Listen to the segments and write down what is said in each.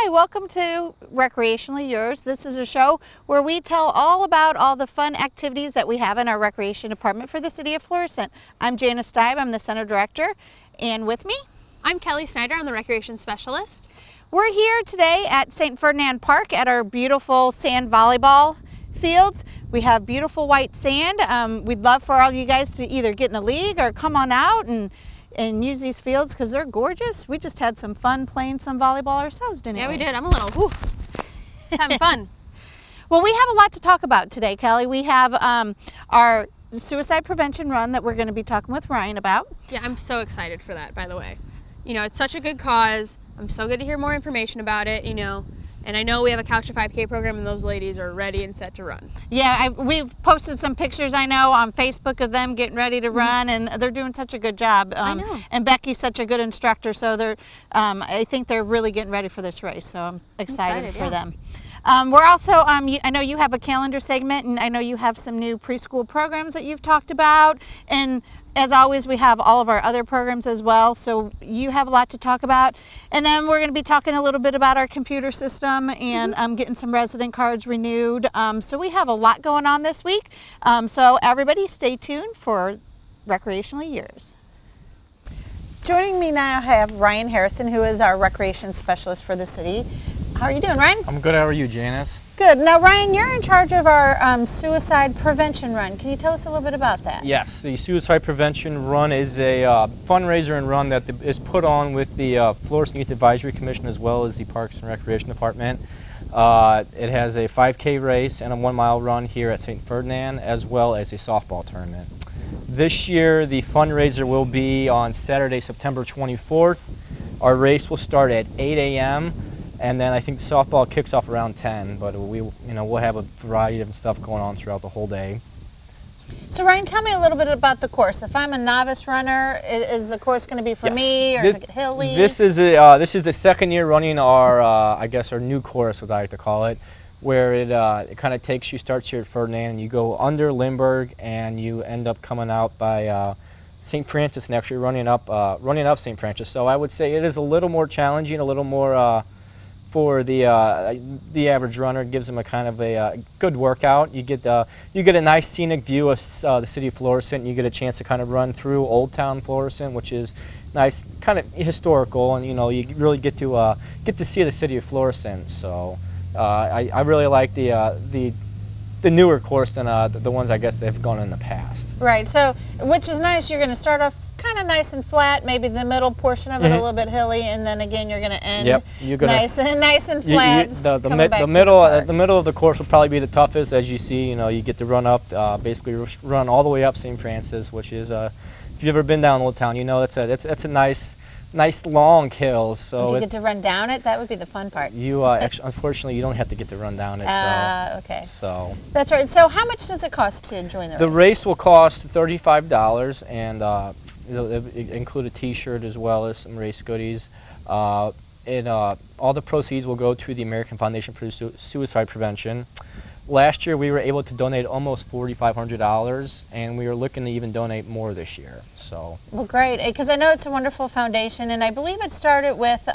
Hi, welcome to Recreationally Yours. This is a show where we tell all about all the fun activities that we have in our recreation department for the city of Florissant. I'm Janice Steib, I'm the center director, and with me, I'm Kelly Snyder, I'm the recreation specialist. We're here today at St Ferdinand Park at our beautiful sand volleyball fields. We have beautiful white sand. We'd love for all you guys to either get in a league or come on out and use these fields because they're gorgeous. We just had some fun playing some volleyball ourselves, didn't we? Yeah, we did. I'm a little, whew, just having fun. Well, we have a lot to talk about today, Kelly. We have our suicide prevention run that we're going to be talking with Ryan about. Yeah, I'm so excited for that, by the way. You know, it's such a good cause. I'm so good to hear more information about it, you know. And I know we have a Couch to 5K program, and those ladies are ready and set to run. Yeah, we've posted some pictures, I know, on Facebook of them getting ready to run, and they're doing such a good job. I know. And Becky's such a good instructor, so they're, I think they're really getting ready for this race, so I'm excited for them. We're also, I know you have a calendar segment, and I know you have some new preschool programs that you've talked about, and as always, we have all of our other programs as well, so you have a lot to talk about. And then we're going to be talking a little bit about our computer system and getting some resident cards renewed. So we have a lot going on this week. So everybody stay tuned for Recreationally Yours. Joining me now I have Ryan Harrison, who is our recreation specialist for the city. How are you doing, Ryan? I'm good. How are you, Janice? Good. Now, Ryan, you're in charge of our suicide prevention run. Can you tell us a little bit about that? Yes, the Suicide Prevention Run is a fundraiser and run that is put on with the Florissant Youth Advisory Commission as well as the Parks and Recreation Department. It has a 5K race and a 1-mile run here at St. Ferdinand as well as a softball tournament. This year, the fundraiser will be on Saturday, September 24th. Our race will start at 8 a.m. And then I think softball kicks off around 10, but we'll have a variety of stuff going on throughout the whole day. So Ryan, tell me a little bit about the course. If I'm a novice runner, is the course going to be for me, or is it hilly? This is the second year running our I guess our new course, as I like to call it, where it kind of takes you, starts here at Ferdinand, and you go under Lindbergh, and you end up coming out by St. Francis, and actually running up St. Francis. So I would say it is a little more challenging, a little more. For the average runner, it gives them a kind of a good workout. You get a nice scenic view of the city of Florissant. You get a chance to kind of run through Old Town Florissant, which is nice, kind of historical, and you really get to see the city of Florissant. So I really like the newer course than the ones I guess they've gone in the past. Right. So which is nice. You're going to start off kind of nice and flat, maybe the middle portion of it a little bit hilly, and then again you're going to end nice and flat. The middle of the course will probably be the toughest, as you see. You get to run up, basically run all the way up St. Francis, which is if you've ever been down Old Town, that's a nice long hill. So do you get to run down it? That would be the fun part. You unfortunately you don't have to get to run down it. Okay. So that's right. So how much does it cost to join the race? The race will cost $35, and it'll include a T-shirt as well as some race goodies. All the proceeds will go to the American Foundation for Suicide Prevention. Last year we were able to donate almost $4,500, and we are looking to even donate more this year. So. Well, great, because I know it's a wonderful foundation, and I believe it started with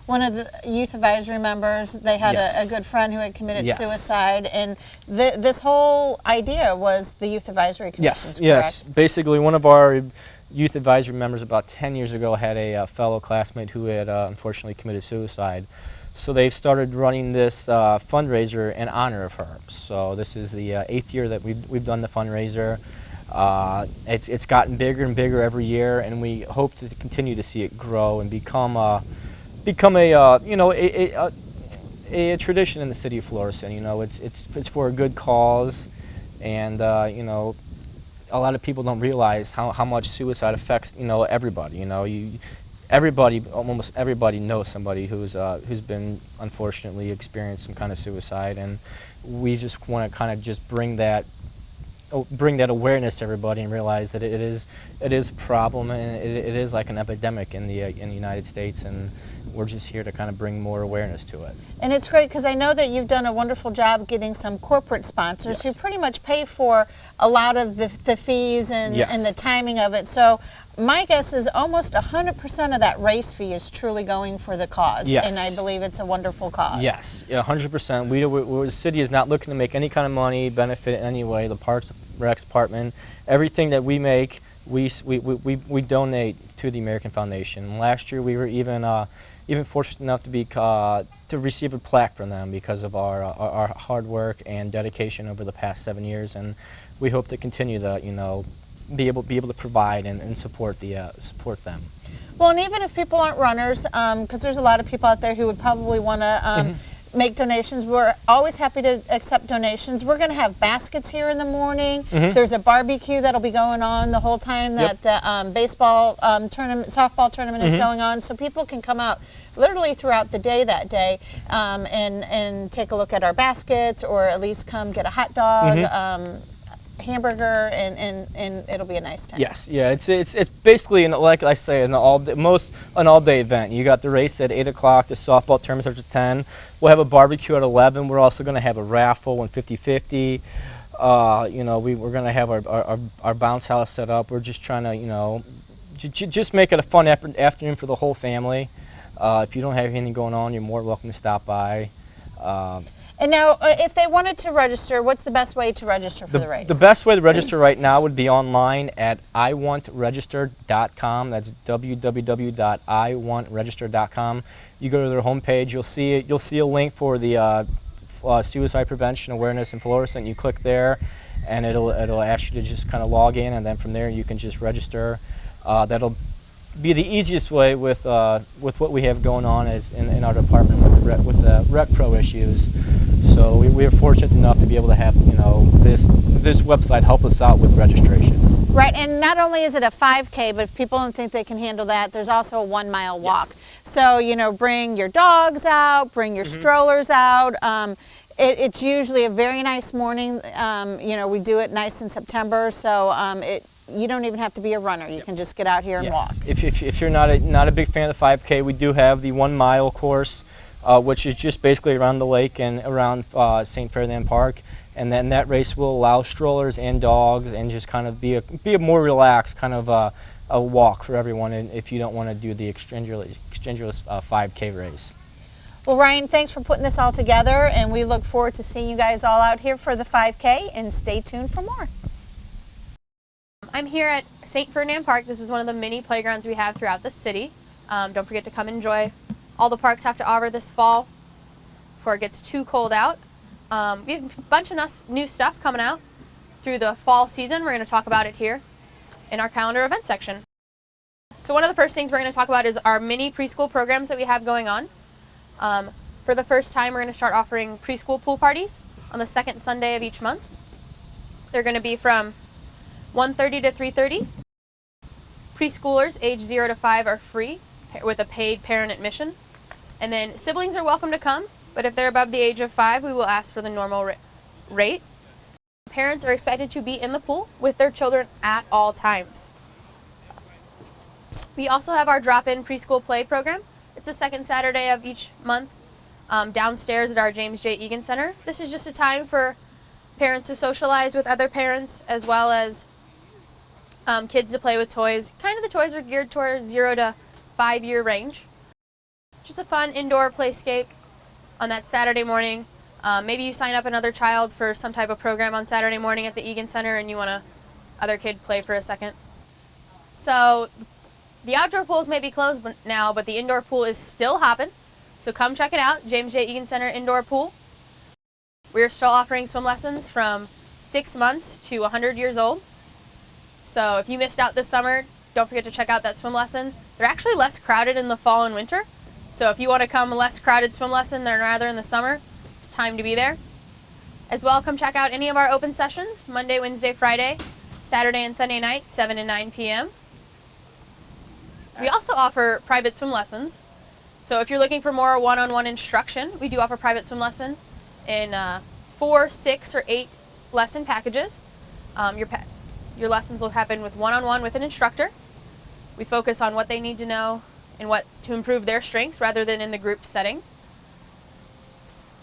one of the youth advisory members. They had a good friend who had committed suicide, and this whole idea was the youth advisory commission. Yes. Basically, one of our youth advisory members about 10 years ago had a fellow classmate who had unfortunately committed suicide. So they've started running this fundraiser in honor of her. So this is the 8th year that we've done the fundraiser. It's gotten bigger and bigger every year, and we hope to continue to see it grow and become a tradition in the city of Florissant. It's for a good cause, and a lot of people don't realize how much suicide affects everybody. Almost everybody knows somebody who's been unfortunately experienced some kind of suicide, and we just want to kind of just bring that awareness to everybody and realize that it is a problem, and it is like an epidemic in the United States, and we're just here to kind of bring more awareness to it. And it's great because I know that you've done a wonderful job getting some corporate sponsors who pretty much pay for a lot of the fees and the timing of it. So my guess is almost 100% of that race fee is truly going for the cause. Yes. And I believe it's a wonderful cause. Yes, yeah, 100%. The city is not looking to make any kind of money, benefit in any way. The Parks Recs Department, everything that we make, we donate to the American Foundation. Last year, we were even fortunate enough to be to receive a plaque from them because of our hard work and dedication over the past 7 years, and we hope to continue to be able to provide and support them. Well, and even if people aren't runners, because there's a lot of people out there who would probably want to make donations, we're always happy to accept donations. We're going to have baskets here in the morning. There's a barbecue that'll be going on the whole time that the baseball tournament, softball tournament is going on, so people can come out literally throughout the day that day and take a look at our baskets, or at least come get a hot dog, hamburger, and it'll be a nice time. Yes, yeah, it's basically, like I say, an all-day event. You got the race at 8 o'clock, the softball tournament starts at 10. We'll have a barbecue at 11. We're also going to have a raffle and 50-50. We're going to have our bounce house set up. We're just trying to, just make it a fun afternoon for the whole family. If you don't have anything going on, you're more welcome to stop by. And now, if they wanted to register, what's the best way to register for the race? The best way to register right now would be online at iwantregister.com. That's www.iwantregister.com. You go to their homepage, you'll see a link for the suicide prevention awareness in Florissant. You click there, and it'll ask you to just kind of log in, and then from there you can just register. That'll be the easiest way with what we have going on in our department with the Rec Pro issues. So we are fortunate enough to be able to have this website help us out with registration. Right, and not only is it a 5K, but if people don't think they can handle that, there's also a 1 mile walk. Yes. So bring your dogs out, bring your strollers out. It's usually a very nice morning. We do it nice in September, so you don't even have to be a runner. You can just get out here and walk. If you're not a big fan of the 5K, we do have the 1 mile course, which is just basically around the lake and around St Ferdinand Park, and then that race will allow strollers and dogs, and just kind of be a more relaxed kind of a walk for everyone. And if you don't want to do the extraneous 5K race. Well, Ryan, thanks for putting this all together, and we look forward to seeing you guys all out here for the 5K, and stay tuned for more. I'm here at St Ferdinand Park. This is one of the mini playgrounds we have throughout the city. Don't forget to come enjoy all the parks have to offer this fall before it gets too cold out. We have a bunch of new stuff coming out through the fall season. We're going to talk about it here in our calendar event section. So one of the first things we're going to talk about is our mini preschool programs that we have going on. For the first time, we're going to start offering preschool pool parties on the second Sunday of each month. They're going to be from 1:30 to 3:30. Preschoolers age 0 to 5 are free with a paid parent admission. And then siblings are welcome to come, but if they're above the age of 5, we will ask for the normal rate. Parents are expected to be in the pool with their children at all times. We also have our drop-in preschool play program. It's the second Saturday of each month downstairs at our James J. Egan Center. This is just a time for parents to socialize with other parents, as well as kids to play with toys. Kind of the toys are geared towards 0 to 5 year range. Just a fun indoor playscape on that Saturday morning. Maybe you sign up another child for some type of program on Saturday morning at the Egan Center and you want other kid play for a second. So the outdoor pools may be closed now, but the indoor pool is still hopping. So come check it out, James J. Egan Center Indoor Pool. We're still offering swim lessons from 6 months to 100 years old. So if you missed out this summer, don't forget to check out that swim lesson. They're actually less crowded in the fall and winter. So if you want to come a less crowded swim lesson than rather in the summer, it's time to be there. As well, come check out any of our open sessions, Monday, Wednesday, Friday, Saturday and Sunday nights, 7 and 9 p.m. We also offer private swim lessons. So if you're looking for more one-on-one instruction, we do offer private swim lesson in 4, 6, or 8 lesson packages. Your lessons will happen with one-on-one with an instructor. We focus on what they need to know and what to improve their strengths rather than in the group setting.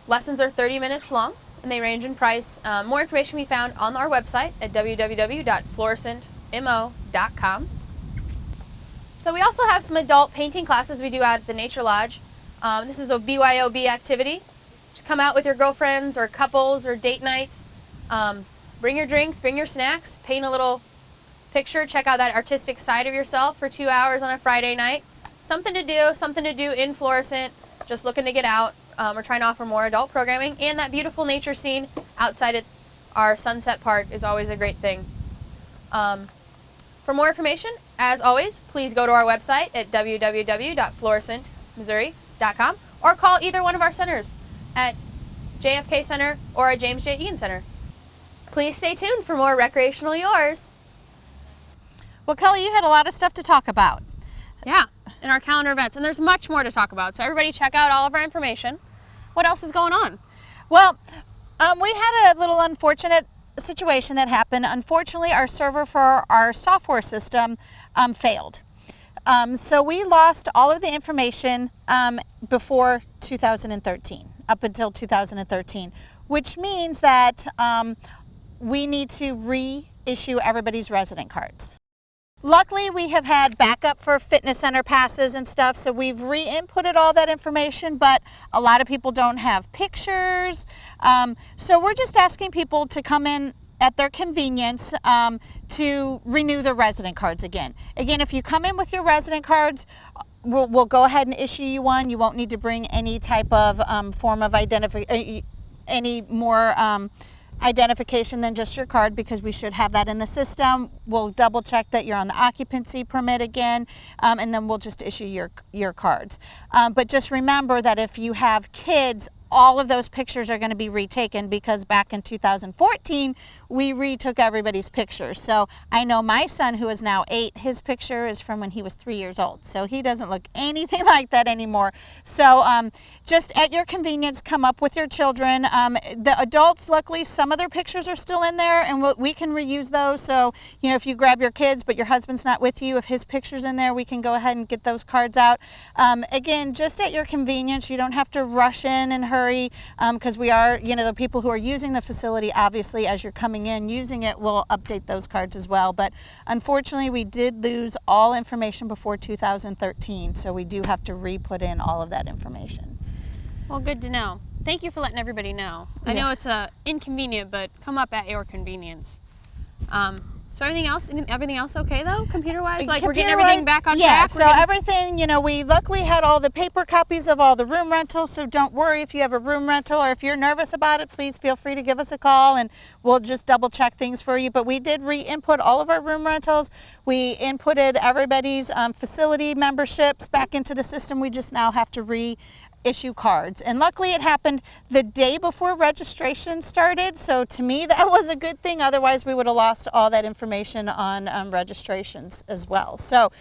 Lessons are 30 minutes long and they range in price. More information can be found on our website at www.florissantmo.com. So we also have some adult painting classes we do out at the Nature Lodge. This is a BYOB activity. Just come out with your girlfriends or couples or date nights. Bring your drinks, bring your snacks, paint a little picture, check out that artistic side of yourself for 2 hours on a Friday night. Something to do in Florissant, just looking to get out. We're trying to offer more adult programming, and that beautiful nature scene outside at our Sunset Park is always a great thing. For more information, as always, please go to our website at www.florissantmissouri.com or call either one of our centers at JFK Center or our James J. Egan Center. Please stay tuned for more Recreational Yours. Well, Kelly, you had a lot of stuff to talk about. Yeah, in our calendar events, and there's much more to talk about, so everybody check out all of our information. What else is going on? Well, we had a little unfortunate situation that happened. Unfortunately, our server for our software system failed. So we lost all of the information before 2013, up until 2013, which means that we need to reissue everybody's resident cards. Luckily, we have had backup for fitness center passes and stuff, so we've re-inputted all that information, but a lot of people don't have pictures. So we're just asking people to come in at their convenience to renew their resident cards again. Again, if you come in with your resident cards, we'll go ahead and issue you one. You won't need to bring any type of form of any more identification than just your card, because we should have that in the system. We'll double check that you're on the occupancy permit again, and then we'll just issue your cards. But just remember that if you have kids, all of those pictures are going to be retaken, because back in 2014 we retook everybody's pictures. So I know my son, who is now 8, his picture is from when he was 3 years old, so he doesn't look anything like that anymore. So just at your convenience, come up with your children. The adults, luckily, some of their pictures are still in there, and we can reuse those. So you know, if you grab your kids but your husband's not with you, if his picture's in there, we can go ahead and get those cards out. Again, just at your convenience. You don't have to rush in and hurry, because we are, you know, the people who are using the facility, obviously, as you're coming in using it, will update those cards as well. But unfortunately, we did lose all information before 2013, so we do have to re-put in all of that information. Well, good to know. Thank you for letting everybody know. Yeah. I know it's inconvenient, but come up at your convenience. So everything else okay though, computer-wise? Like, we're getting everything back on track? Yeah, so everything, you know, we luckily had all the paper copies of all the room rentals, so don't worry if you have a room rental, or if you're nervous about it, please feel free to give us a call and we'll just double check things for you. But we did re-input all of our room rentals. We inputted everybody's facility memberships back into the system. We just now have to reissue cards, and luckily it happened the day before registration started, so to me that was a good thing. Otherwise we would have lost all that information on registrations as well. So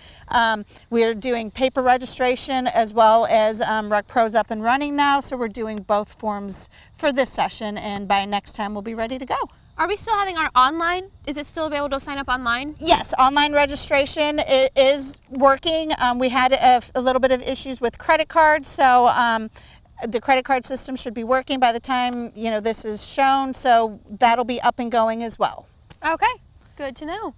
we're doing paper registration as well as Rec Pro's up and running now, so we're doing both forms for this session, and by next time we'll be ready to go. Are we still having our online? Is it still available to sign up online? Yes, online registration is working. We had a little bit of issues with credit cards, so the credit card system should be working by the time, you know, this is shown, so that'll be up and going as well. Okay, good to know.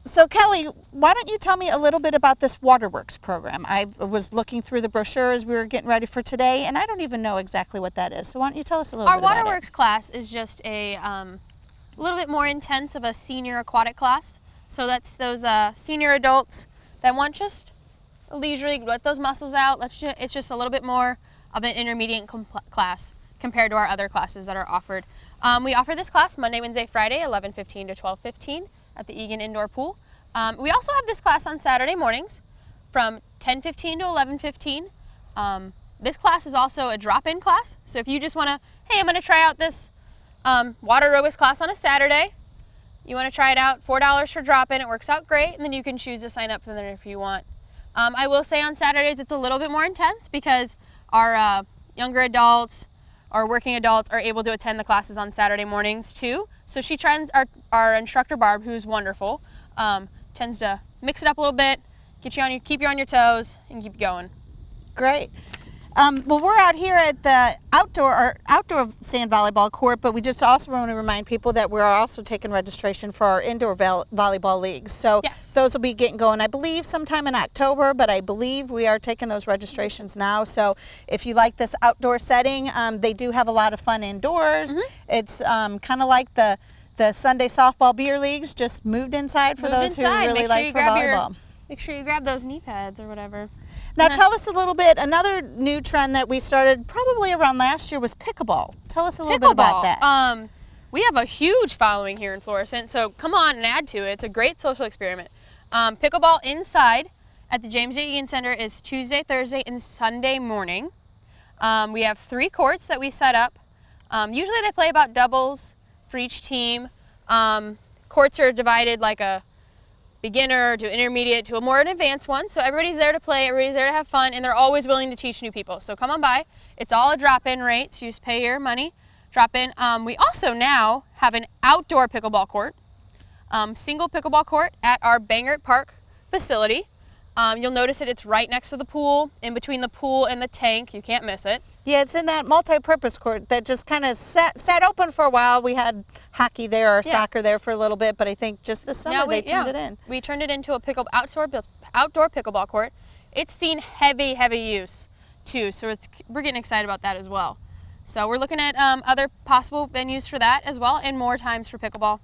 So Kelly, why don't you tell me a little bit about this Waterworks program? I was looking through the brochure as we were getting ready for today, and I don't even know exactly what that is. So why don't you tell us a little bit about it? Our Waterworks class is just a little bit more intense of a senior aquatic class. So that's those senior adults that want just leisurely let those muscles out. It's just a little bit more of an intermediate class compared to our other classes that are offered. We offer this class Monday, Wednesday, Friday, 11:15 to 12:15 at the Egan Indoor Pool. We also have this class on Saturday mornings from 10:15 to 11:15. This class is also a drop-in class. So if you just want to, hey, I'm going to try out this water aerobics class on a Saturday. You want to try it out, $4 for drop-in. It works out great, and then you can choose to sign up for that if you want. I will say on Saturdays it's a little bit more intense because our younger adults or working adults are able to attend the classes on Saturday mornings too. So she trends, our instructor Barb, who's wonderful, tends to mix it up a little bit, keep you on your toes, and keep going. Great. Well, we're out here at the outdoor sand volleyball court, but we just also want to remind people that we're also taking registration for our indoor volleyball leagues. So Yes. those will be getting going, I believe, sometime in October, but I believe we are taking those registrations now. So if you like this outdoor setting, they do have a lot of fun indoors. It's kind of like the Sunday softball beer leagues, just moved inside for those who really like for volleyball. Make sure you grab those knee pads or whatever. Now tell us a little bit, another new trend that we started probably around last year was pickleball. Tell us a little bit about that. We have a huge following here in Florissant, so come on and add to it. It's a great social experiment. Pickleball inside at the James J. Egan Center is Tuesday, Thursday, and Sunday morning. We have 3 courts that we set up. Usually they play about doubles for each team. Courts are divided like a beginner to intermediate to a more advanced one. So everybody's there to play, everybody's there to have fun, and they're always willing to teach new people. So come on by. It's all a drop-in rate, so you just pay your money, drop in. We also now have an outdoor pickleball court, single pickleball court at our Bangert Park facility. You'll notice that it's right next to the pool, in between the pool and the tank. You can't miss it. Yeah, it's in that multi-purpose court that just kind of sat open for a while. We had hockey there or soccer there for a little bit, but I think just this summer they turned it in. We turned it into a outdoor pickleball court. It's seen heavy use too, so we're getting excited about that as well. So we're looking at other possible venues for that as well, and more times for pickleball.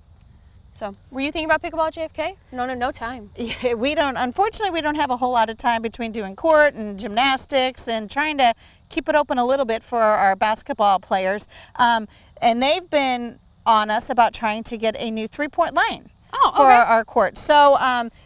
So, were you thinking about pickleball at JFK? No time. Yeah, unfortunately, we don't have a whole lot of time between doing court and gymnastics and trying to keep it open a little bit for our basketball players. And they've been on us about trying to get a new 3-point line for our court. So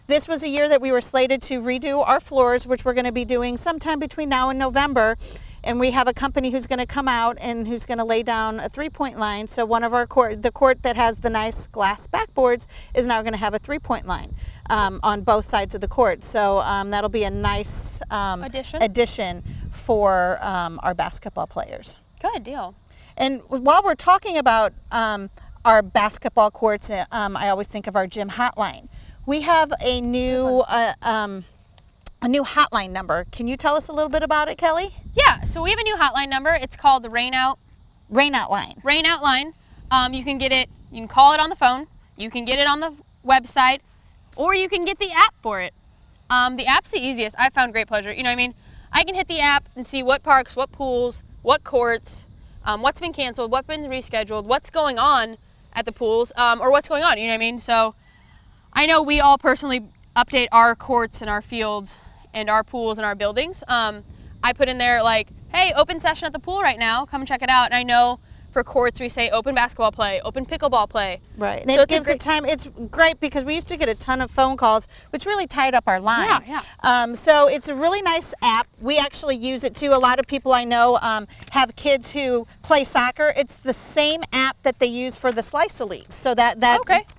this was a year that we were slated to redo our floors, which we're going to be doing sometime between now and November. And we have a company who's going to come out and who's going to lay down a 3-point line. So one of our the court that has the nice glass backboards is now going to have a 3-point line on both sides of the court. So that'll be a nice addition for our basketball players. Good deal. And while we're talking about our basketball courts, I always think of our gym hotline. We have a new hotline number. Can you tell us a little bit about it, Kelly? Yeah, so we have a new hotline number. It's called the Rain Out line. Rain Out line. You can get it, you can call it on the phone, you can get it on the website, or you can get the app for it. The app's the easiest. I found great pleasure. You know what I mean? I can hit the app and see what parks, what pools, what courts, what's been canceled, what's been rescheduled, what's going on at the pools, or what's going on, you know what I mean? So I know we all personally update our courts and our fields and our pools and our buildings. I put in there like, hey, open session at the pool right now, come check it out. And I know for courts we say open basketball play, open pickleball play. Right, and so it gives the time. It's great because we used to get a ton of phone calls, which really tied up our line. Yeah. So it's a really nice app. We actually use it too. A lot of people I know have kids who play soccer. It's the same app that they use for the Slicer Leagues. So that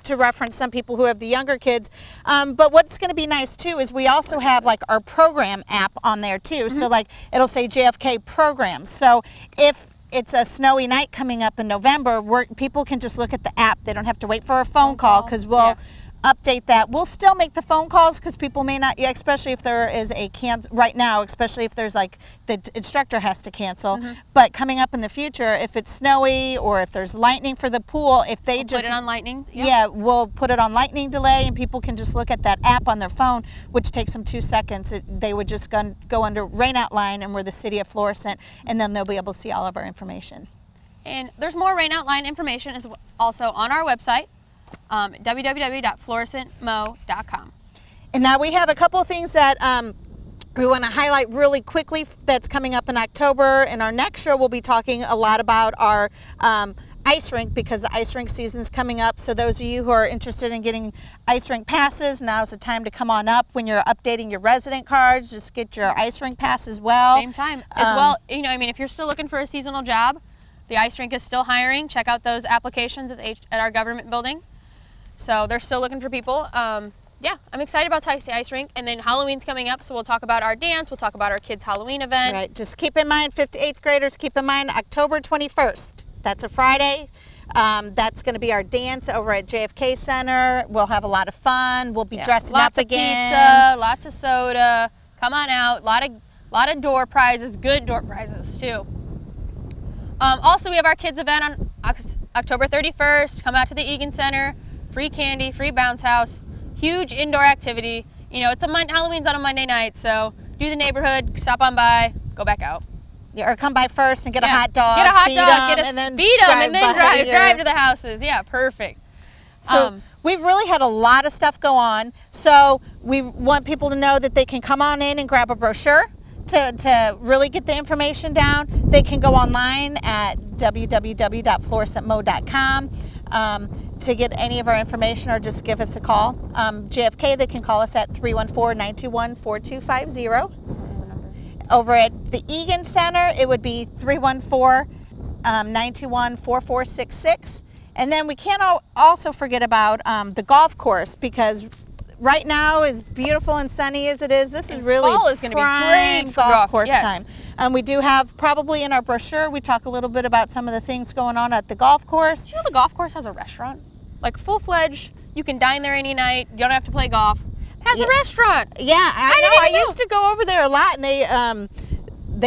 to reference some people who have the younger kids. But what's going to be nice too is we also have like our program app on there too. So like it'll say JFK programs. So if it's a snowy night coming up in November, people can just look at the app. They don't have to wait for a phone call because we'll update that. We'll still make the phone calls because people may not, especially if there is a right now, especially if there's like the instructor has to cancel. But coming up in the future, if it's snowy or if there's lightning for the pool, if they put it on lightning. Yeah, we'll put it on lightning delay and people can just look at that app on their phone, which takes them 2 seconds. They would just go under Rain Out line and we're the city of Florissant, and then they'll be able to see all of our information. And there's more Rain Out line information is also on our website. www.florissantmo.com. And now we have a couple of things that we want to highlight really quickly that's coming up in October. In our next show, we'll be talking a lot about our ice rink because the ice rink season's coming up. So those of you who are interested in getting ice rink passes, now's the time to come on up. When you're updating your resident cards, just get your ice rink pass as well. Same time. As well, you know, I mean, if you're still looking for a seasonal job, the ice rink is still hiring. Check out those applications at our government building. So they're still looking for people. Yeah, I'm excited about the ice rink. And then Halloween's coming up, so we'll talk about our dance. We'll talk about our kids' Halloween event. Right. Just keep in mind, 5th to 8th graders, keep in mind October 21st. That's a Friday. That's going to be our dance over at JFK Center. We'll have a lot of fun. We'll be dressing up again. Lots of pizza, lots of soda. Come on out. A A lot of door prizes, good door prizes too. Also, we have our kids event on October 31st. Come out to the Egan Center. Free candy, free bounce house, huge indoor activity. You know, Halloween's on a Monday night, so do the neighborhood, stop on by, go back out. Yeah, or come by first and get a hot dog. Get a hot dog, and then drive to the houses. Yeah, perfect. So we've really had a lot of stuff go on. So we want people to know that they can come on in and grab a brochure to really get the information down. They can go online at www.florissantmo.com to get any of our information, or just give us a call. JFK, they can call us at 314-921-4250. Over at the Egan Center, it would be 314-921-4466. And then we can't also forget about the golf course, because right now, as beautiful and sunny as it is, this is really fall is going to be great for golf course time. We do have, probably in our brochure, we talk a little bit about some of the things going on at the golf course. Do you know the golf course has a restaurant? Like full-fledged, you can dine there any night, you don't have to play golf. It has a restaurant. Yeah, I used to go over there a lot, and they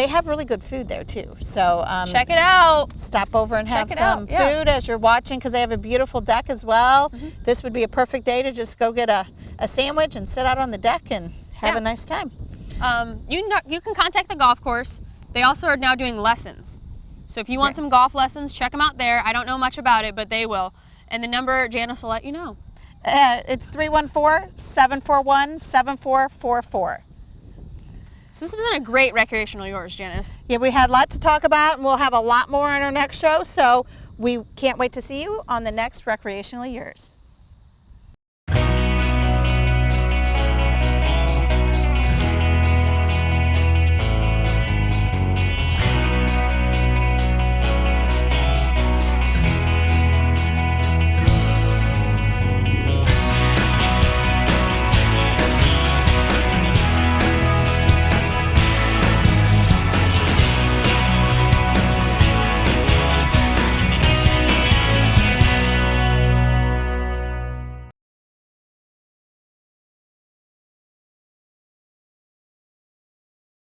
have really good food there too. So check it out. Stop over and have some food as you're watching, because they have a beautiful deck as well. This would be a perfect day to just go get a sandwich and sit out on the deck and have a nice time. You can contact the golf course. They also are now doing lessons. So if you want some golf lessons, check them out there. I don't know much about it, but they will. And the number, Janice will let you know. It's 314-741-7444. So this has been a great recreational yours, Janice. Yeah, we had a lot to talk about, and we'll have a lot more on our next show. So we can't wait to see you on the next Recreationally Yours.